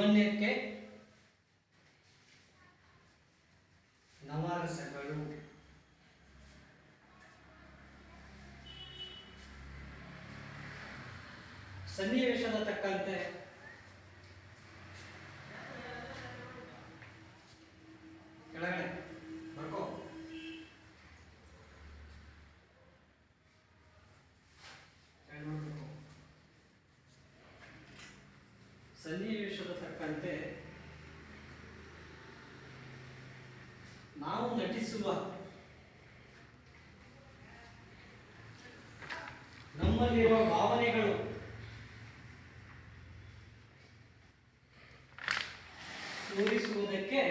ಅನ್ಯೋನ್ಯಕ್ಕೆ ನವರಸಗಳು. ಸನ್ನಿವೇಶದ ತಕ್ಕಂತೆ ಕೆಳಗಡೆ ಬರ್ಕೋ. ಸನ್ನಿವೇಶದ ತಕ್ಕಂತೆ ನಾವು ನಟಿಸುವ ನಮ್ಮಲ್ಲಿರುವ ಭಾವನೆಗಳು ತೋರಿಸುವುದಕ್ಕೆ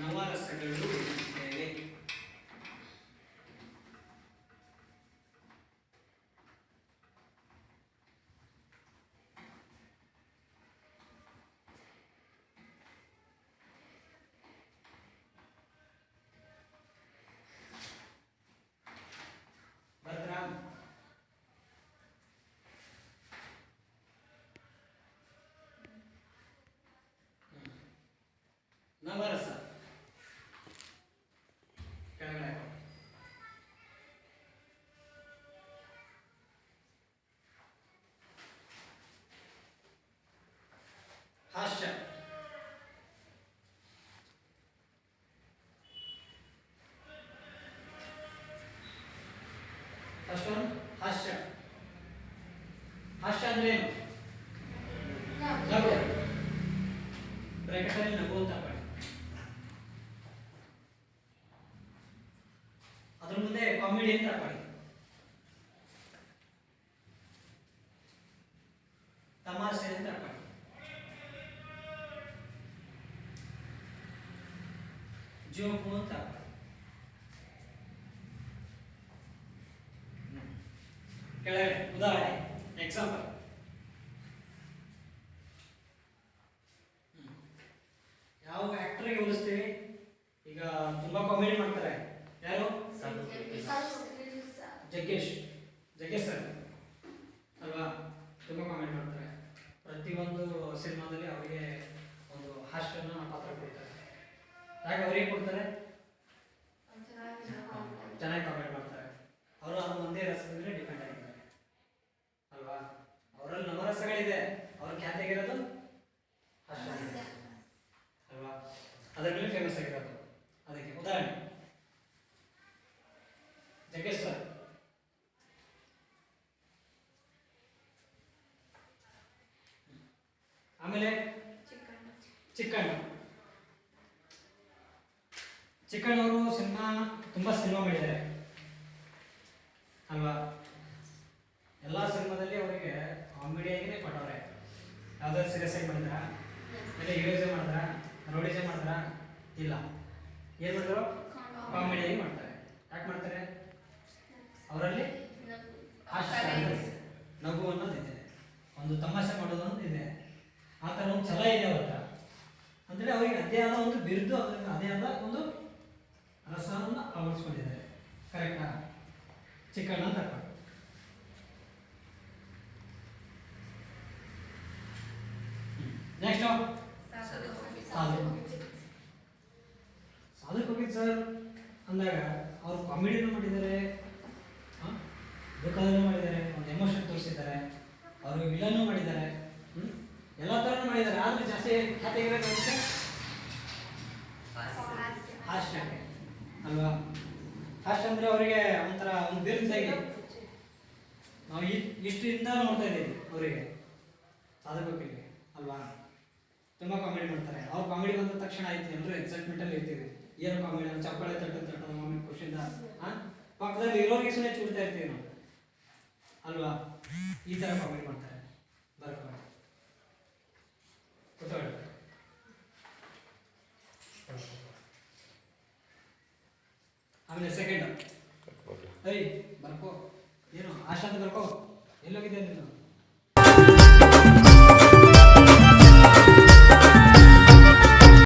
ನವರಸಗಳು ಇರುತ್ತವೆ. ನವರಸ ಕೆಳಗಡೆ ಹಾಸ್ಯ ಫಸ್ಟ್ ಒನ್ ಹಾಸ್ಯ. ಹಾಸ್ಯ ಅಂದ್ರೆ ಏನು? ನಗು. ಬ್ರಾಕೆಟ್ ಅಲ್ಲಿ ನಗು ಅಂತ ಮಾಡಿ. ಅದ್ರ ಮುಂದೆ ಕಾಮಿಡಿ ಅಂತ ಮಾಡಿ. ತಮಾಷೆ ಅಂತ ಮಾಡಿ. ಜೋಕು ಅಂತ ಮಾಡಿ. ಕೆಳಗಡೆ ಉದಾಹರಣೆ ಎಕ್ಸಾಂಪಲ್. ಯಾವ ಆಕ್ಟರ್ಗೆ ಹೋಲಿಸ್ತೀವಿ? ಈಗ ತುಂಬಾ ಕಾಮಿಡಿ ಮಾಡ್ತಾರೆ. ಯಾರು? ಜಗ್ಗೇಶ್ ಸರ್ ಅಲ್ವಾ? ತುಂಬಾ ಕಾಮಿಡಿ ಮಾಡ್ತಾರೆ. ಪ್ರತಿಯೊಂದು ಸಿನಿಮಾದಲ್ಲಿ ಅವರಿಗೆ ಒಂದು ಹಾಸ್ಯನ ಪಾತ್ರ ಕೊಡ್ತಾರೆ. ಯಾಕೆ ಅವರಿಗೆ ಕೊಡ್ತಾರೆ? ಚೆನ್ನಾಗಿ ಕಾಮಿಡಿ ಮಾಡ್ತಾರೆ. ಅವರು ಅದು ಒಂದೇ ರಸದ ಮೇಲೆ ಡಿಪೆಂಡ್ ಆಗಿದ್ದಾರೆ ಅಲ್ವಾ? ಅವರಲ್ಲಿ ನವರಸಗಳಿದೆ. ಅವ್ರ ಖ್ಯಾತಿಯಾಗಿರೋದು ಹಾಸ್ಯ ಅಲ್ವಾ? ಅದರ ಮೇಲೆ ಫೇಮಸ್ ಆಗಿರೋದು. ಅದಕ್ಕೆ ಉದಾಹರಣೆ ಜಗ್ಗೇಶ್ ಸರ್. ಆಮೇಲೆ ಚಿಕ್ಕಣ್ಣ ಅವರು ತುಂಬಾ ಸಿನಿಮಾ ಮಾಡಿದ್ದಾರೆ ಅಲ್ವಾ? ಎಲ್ಲ ಸಿನಿಮಾದಲ್ಲಿ ಅವರಿಗೆ ಕಾಮಿಡಿಯಾಗಿನೇ ಕೊಟ್ಟವ್ರೆ. ಯಾವ್ದಾದ್ರು ಸೀರಿಯಸ್ ಆಗಿ ಮಾಡಿದ್ರ? ಇಲ್ಲ ಹೀರೋಯಿಸಮ್ ಮಾಡಿದ್ರ? ರೌಡಿಸಮ್ ಮಾಡಿದ್ರ? ಇಲ್ಲ. ಏನ್ ಮಾಡಿದ್ರು? ಕಾಮಿಡಿಯಾಗಿ ಮಾಡ್ತಾರೆ. ಯಾಕೆ ಮಾಡ್ತಾರೆ? ಅವರಲ್ಲಿ ನಗು ಅನ್ನೋದಿದೆ, ಒಂದು ತಮಾಷೆ ಮಾಡೋದು ಅನ್ನೋದು ಇದೆ. ಆ ಥರ ಒಂದು ಛಲ ಇದೆ ಅವ್ರ ಹತ್ರ. ಅಂದರೆ ಅವರಿಗೆ ಅದೇ ಆದ ಒಂದು ಬಿರುದು, ಅದೇ ಆದ ಒಂದು ರಸವನ್ನು ಅಳವಡಿಸ್ಕೊಂಡಿದ್ದಾರೆ. ಕರೆಕ್ಟಾ? ಚಿಕ್ಕಣ್ಣ ಅಂತ ತಕೊಂಡು ನೆಕ್ಸ್ಟ್ ಸಾಧಕ್ ಹೋಗಿದ್ ಸರ್ ಅಂದಾಗ ಅವ್ರು ಕಾಮಿಡಿನೂ ಮಾಡಿದ್ದಾರೆ, ದುಃಖದಲ್ಲೂ ಮಾಡಿದ್ದಾರೆ, ಒಂದು ಎಮೋಷನ್ ತೋರಿಸಿದ್ದಾರೆ, ಅವರು ವಿಲನ್ನು ಮಾಡಿದ್ದಾರೆ, ಎಲ್ಲ ಥರನೂ ಮಾಡಿದ್ದಾರೆ. ಆದ್ರೆ ಜಾಸ್ತಿ ಖ್ಯಾತಿ ಆಗಿರೋದು ಹಾಸ್ಯಕ್ಕೆ ಅಲ್ವಾ? ಹಾಸ್ಯ ಅಂದ್ರೆ ಅವರಿಗೆ ಒಂಥರ ಒಂದು ಬಿರುದಾಗಿ ನಾವು ಇಷ್ಟರಿಂದ ನೋಡ್ತಾ ಇದ್ದೀವಿ ಅವರಿಗೆ ಸಾಧಕರಿಗೆ ಅಲ್ವಾ? ತುಂಬಾ ಕಾಮಿಡಿ ಮಾಡ್ತಾರೆ. ಅವ್ರು ಕಾಮಿಡಿ ಬಂದ ತಕ್ಷಣ ಆಯ್ತು ಎಲ್ಲರೂ ಎಕ್ಸೈಟ್ಮೆಂಟ್ ಅಲ್ಲಿ ಇರ್ತೀವಿ. ಏನು ಕಾಮಿಡಿ? ಚಪ್ಪಾಳೆ ತಟ್ಟೋದು ಮಾಮಿ ಖುಷಿಯಿಂದ ಪಕ್ಕದಲ್ಲಿ ಇರೋರಿಗೆ ಸುಮ್ಮನೆ ಚೂಡ್ತಾ ಇರ್ತೀವಿ ನಾವು ಅಲ್ವಾ? ಈ ತರ ಕಾಮಿಡಿ ಮಾಡ್ತಾರೆ. ಬರ್ಕೊಂಡು ಆಮೇಲೆ ಸೆಕೆಂಡ್ ಬರ್ಕೋ ಏನು ಆಶಾ ಅಂತ ಬರ್ಕೋ. ಎಲ್ಲೋಗಿದ್ದೆ ನೀನು?